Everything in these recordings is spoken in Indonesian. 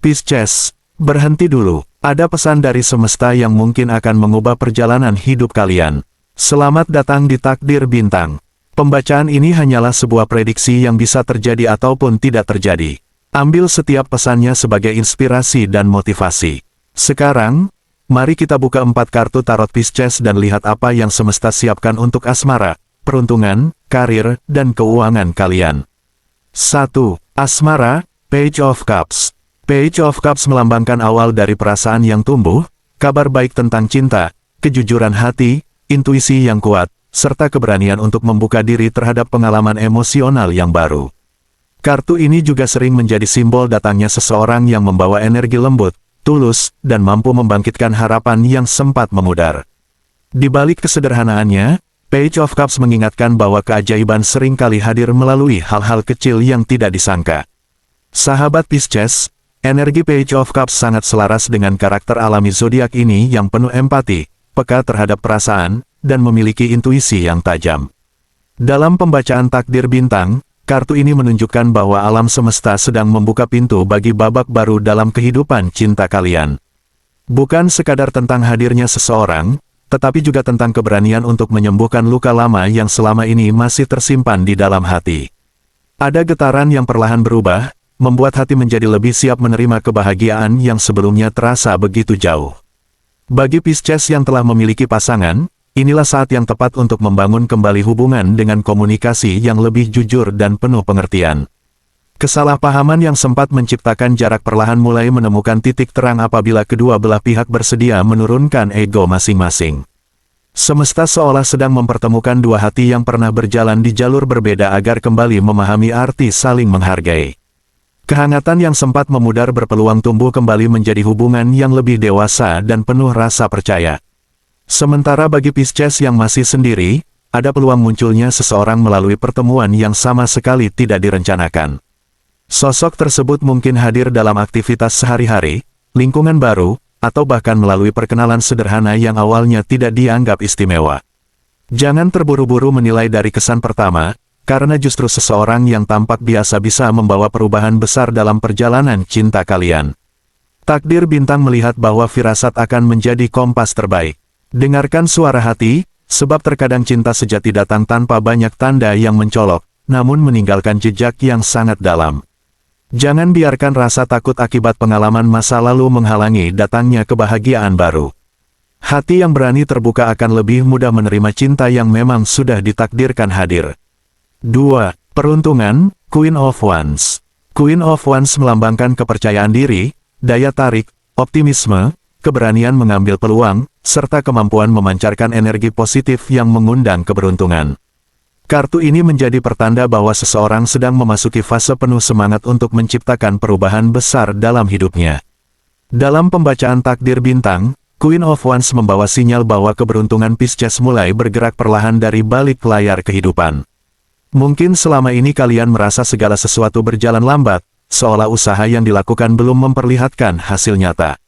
Pisces, berhenti dulu. Ada pesan dari semesta yang mungkin akan mengubah perjalanan hidup kalian. Selamat datang di Takdir Bintang. Pembacaan ini hanyalah sebuah prediksi yang bisa terjadi ataupun tidak terjadi. Ambil setiap pesannya sebagai inspirasi dan motivasi. Sekarang, mari kita buka 4 kartu tarot Pisces dan lihat apa yang semesta siapkan untuk asmara, peruntungan, karir, dan keuangan kalian. 1. Asmara, Page of Cups. Page of Cups melambangkan awal dari perasaan yang tumbuh, kabar baik tentang cinta, kejujuran hati, intuisi yang kuat, serta keberanian untuk membuka diri terhadap pengalaman emosional yang baru. Kartu ini juga sering menjadi simbol datangnya seseorang yang membawa energi lembut, tulus, dan mampu membangkitkan harapan yang sempat memudar. Di balik kesederhanaannya, Page of Cups mengingatkan bahwa keajaiban sering kali hadir melalui hal-hal kecil yang tidak disangka. Sahabat Pisces, energi Page of Cups sangat selaras dengan karakter alami zodiak ini yang penuh empati, peka terhadap perasaan, dan memiliki intuisi yang tajam. Dalam pembacaan Takdir Bintang, kartu ini menunjukkan bahwa alam semesta sedang membuka pintu bagi babak baru dalam kehidupan cinta kalian. Bukan sekadar tentang hadirnya seseorang, tetapi juga tentang keberanian untuk menyembuhkan luka lama yang selama ini masih tersimpan di dalam hati. Ada getaran yang perlahan berubah, membuat hati menjadi lebih siap menerima kebahagiaan yang sebelumnya terasa begitu jauh. Bagi Pisces yang telah memiliki pasangan, inilah saat yang tepat untuk membangun kembali hubungan dengan komunikasi yang lebih jujur dan penuh pengertian. Kesalahpahaman yang sempat menciptakan jarak perlahan mulai menemukan titik terang apabila kedua belah pihak bersedia menurunkan ego masing-masing. Semesta seolah sedang mempertemukan dua hati yang pernah berjalan di jalur berbeda agar kembali memahami arti saling menghargai. Kehangatan yang sempat memudar berpeluang tumbuh kembali menjadi hubungan yang lebih dewasa dan penuh rasa percaya. Sementara bagi Pisces yang masih sendiri, ada peluang munculnya seseorang melalui pertemuan yang sama sekali tidak direncanakan. Sosok tersebut mungkin hadir dalam aktivitas sehari-hari, lingkungan baru, atau bahkan melalui perkenalan sederhana yang awalnya tidak dianggap istimewa. Jangan terburu-buru menilai dari kesan pertama, karena justru seseorang yang tampak biasa bisa membawa perubahan besar dalam perjalanan cinta kalian. Takdir Bintang melihat bahwa firasat akan menjadi kompas terbaik. Dengarkan suara hati, sebab terkadang cinta sejati datang tanpa banyak tanda yang mencolok, namun meninggalkan jejak yang sangat dalam. Jangan biarkan rasa takut akibat pengalaman masa lalu menghalangi datangnya kebahagiaan baru. Hati yang berani terbuka akan lebih mudah menerima cinta yang memang sudah ditakdirkan hadir. 2. Peruntungan, Queen of Wands. Queen of Wands melambangkan kepercayaan diri, daya tarik, optimisme, keberanian mengambil peluang, serta kemampuan memancarkan energi positif yang mengundang keberuntungan. Kartu ini menjadi pertanda bahwa seseorang sedang memasuki fase penuh semangat untuk menciptakan perubahan besar dalam hidupnya. Dalam pembacaan Takdir Bintang, Queen of Wands membawa sinyal bahwa keberuntungan Pisces mulai bergerak perlahan dari balik layar kehidupan. Mungkin selama ini kalian merasa segala sesuatu berjalan lambat, seolah usaha yang dilakukan belum memperlihatkan hasil nyata.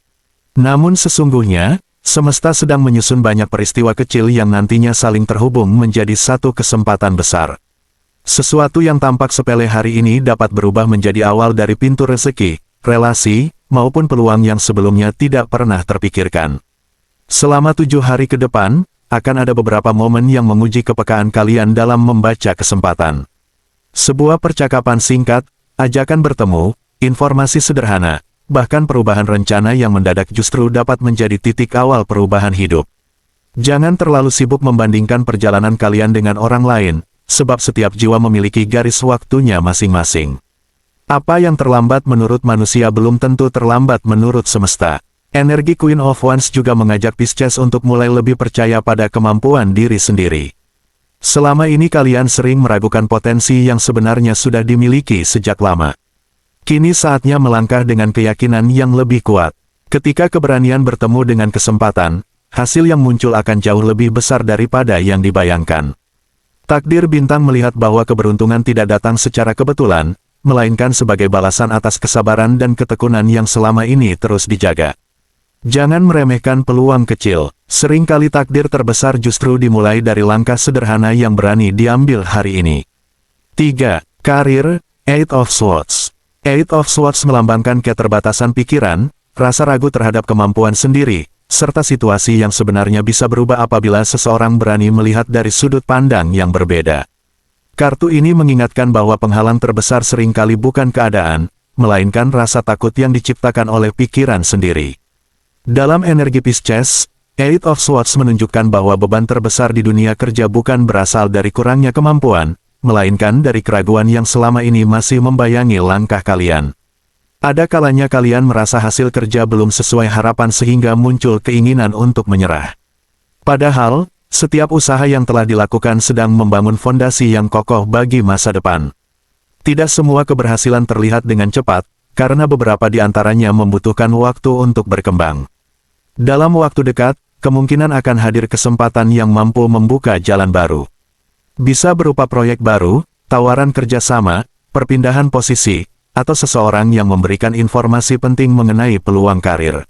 Namun sesungguhnya, semesta sedang menyusun banyak peristiwa kecil yang nantinya saling terhubung menjadi satu kesempatan besar. Sesuatu yang tampak sepele hari ini dapat berubah menjadi awal dari pintu rezeki, relasi, maupun peluang yang sebelumnya tidak pernah terpikirkan. Selama 7 hari ke depan, akan ada beberapa momen yang menguji kepekaan kalian dalam membaca kesempatan. Sebuah percakapan singkat, ajakan bertemu, informasi sederhana, bahkan perubahan rencana yang mendadak justru dapat menjadi titik awal perubahan hidup. Jangan terlalu sibuk membandingkan perjalanan kalian dengan orang lain, sebab setiap jiwa memiliki garis waktunya masing-masing. Apa yang terlambat menurut manusia belum tentu terlambat menurut semesta. Energi Queen of Wands juga mengajak Pisces untuk mulai lebih percaya pada kemampuan diri sendiri. Selama ini kalian sering meragukan potensi yang sebenarnya sudah dimiliki sejak lama. Kini saatnya melangkah dengan keyakinan yang lebih kuat. Ketika keberanian bertemu dengan kesempatan, hasil yang muncul akan jauh lebih besar daripada yang dibayangkan. Takdir Bintang melihat bahwa keberuntungan tidak datang secara kebetulan, melainkan sebagai balasan atas kesabaran dan ketekunan yang selama ini terus dijaga. Jangan meremehkan peluang kecil. Seringkali takdir terbesar justru dimulai dari langkah sederhana yang berani diambil hari ini. 3. Karir, Eight of Swords. Eight of Swords melambangkan keterbatasan pikiran, rasa ragu terhadap kemampuan sendiri, serta situasi yang sebenarnya bisa berubah apabila seseorang berani melihat dari sudut pandang yang berbeda. Kartu ini mengingatkan bahwa penghalang terbesar seringkali bukan keadaan, melainkan rasa takut yang diciptakan oleh pikiran sendiri. Dalam energi Pisces, Eight of Swords menunjukkan bahwa beban terbesar di dunia kerja bukan berasal dari kurangnya kemampuan, melainkan dari keraguan yang selama ini masih membayangi langkah kalian. Ada kalanya kalian merasa hasil kerja belum sesuai harapan sehingga muncul keinginan untuk menyerah. Padahal, setiap usaha yang telah dilakukan sedang membangun fondasi yang kokoh bagi masa depan. Tidak semua keberhasilan terlihat dengan cepat, karena beberapa di antaranya membutuhkan waktu untuk berkembang. Dalam waktu dekat, kemungkinan akan hadir kesempatan yang mampu membuka jalan baru. Bisa berupa proyek baru, tawaran kerjasama, perpindahan posisi, atau seseorang yang memberikan informasi penting mengenai peluang karir.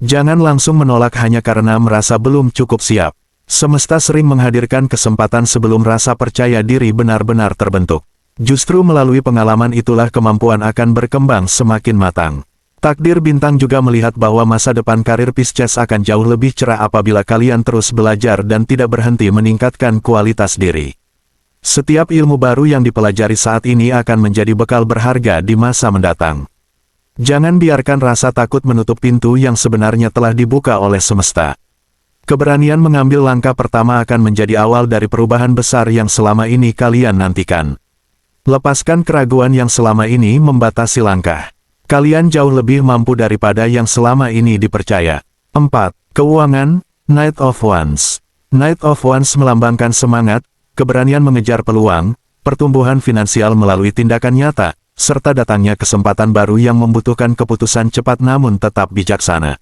Jangan langsung menolak hanya karena merasa belum cukup siap. Semesta sering menghadirkan kesempatan sebelum rasa percaya diri benar-benar terbentuk. Justru melalui pengalaman itulah kemampuan akan berkembang semakin matang. Takdir bintang juga melihat bahwa masa depan karir Pisces akan jauh lebih cerah apabila kalian terus belajar dan tidak berhenti meningkatkan kualitas diri. Setiap ilmu baru yang dipelajari saat ini akan menjadi bekal berharga di masa mendatang. Jangan biarkan rasa takut menutup pintu yang sebenarnya telah dibuka oleh semesta. Keberanian mengambil langkah pertama akan menjadi awal dari perubahan besar yang selama ini kalian nantikan. Lepaskan keraguan yang selama ini membatasi langkah. Kalian jauh lebih mampu daripada yang selama ini dipercaya. 4. Keuangan, Knight of Wands. Knight of Wands melambangkan semangat, keberanian mengejar peluang, pertumbuhan finansial melalui tindakan nyata, serta datangnya kesempatan baru yang membutuhkan keputusan cepat namun tetap bijaksana.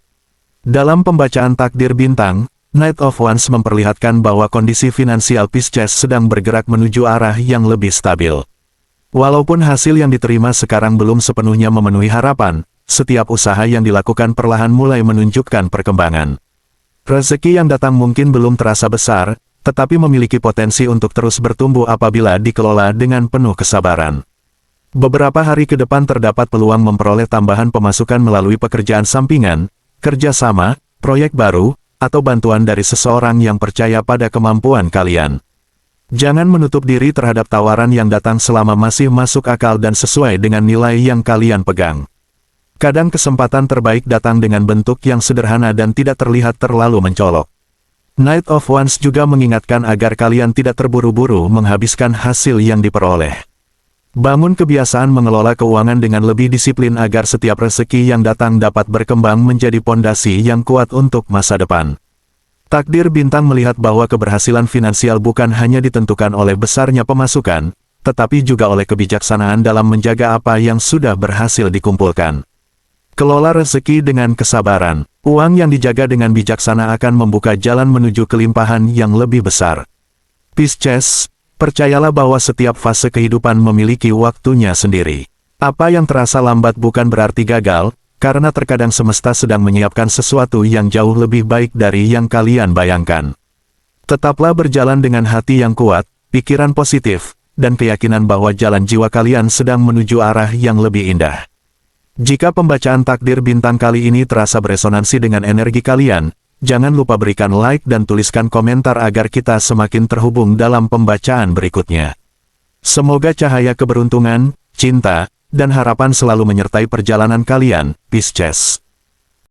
Dalam pembacaan takdir bintang, Knight of Wands memperlihatkan bahwa kondisi finansial Pisces sedang bergerak menuju arah yang lebih stabil. Walaupun hasil yang diterima sekarang belum sepenuhnya memenuhi harapan, setiap usaha yang dilakukan perlahan mulai menunjukkan perkembangan. Rezeki yang datang mungkin belum terasa besar, tetapi memiliki potensi untuk terus bertumbuh apabila dikelola dengan penuh kesabaran. Beberapa hari ke depan terdapat peluang memperoleh tambahan pemasukan melalui pekerjaan sampingan, kerjasama, proyek baru, atau bantuan dari seseorang yang percaya pada kemampuan kalian. Jangan menutup diri terhadap tawaran yang datang selama masih masuk akal dan sesuai dengan nilai yang kalian pegang. Kadang kesempatan terbaik datang dengan bentuk yang sederhana dan tidak terlihat terlalu mencolok. Knight of Wands juga mengingatkan agar kalian tidak terburu-buru menghabiskan hasil yang diperoleh. Bangun kebiasaan mengelola keuangan dengan lebih disiplin agar setiap rezeki yang datang dapat berkembang menjadi pondasi yang kuat untuk masa depan. Takdir bintang melihat bahwa keberhasilan finansial bukan hanya ditentukan oleh besarnya pemasukan, tetapi juga oleh kebijaksanaan dalam menjaga apa yang sudah berhasil dikumpulkan. Kelola rezeki dengan kesabaran, uang yang dijaga dengan bijaksana akan membuka jalan menuju kelimpahan yang lebih besar. Pisces, percayalah bahwa setiap fase kehidupan memiliki waktunya sendiri. Apa yang terasa lambat bukan berarti gagal, karena terkadang semesta sedang menyiapkan sesuatu yang jauh lebih baik dari yang kalian bayangkan. Tetaplah berjalan dengan hati yang kuat, pikiran positif, dan keyakinan bahwa jalan jiwa kalian sedang menuju arah yang lebih indah. Jika pembacaan takdir bintang kali ini terasa beresonansi dengan energi kalian, jangan lupa berikan like dan tuliskan komentar agar kita semakin terhubung dalam pembacaan berikutnya. Semoga cahaya keberuntungan, cinta, dan harapan selalu menyertai perjalanan kalian, Pisces.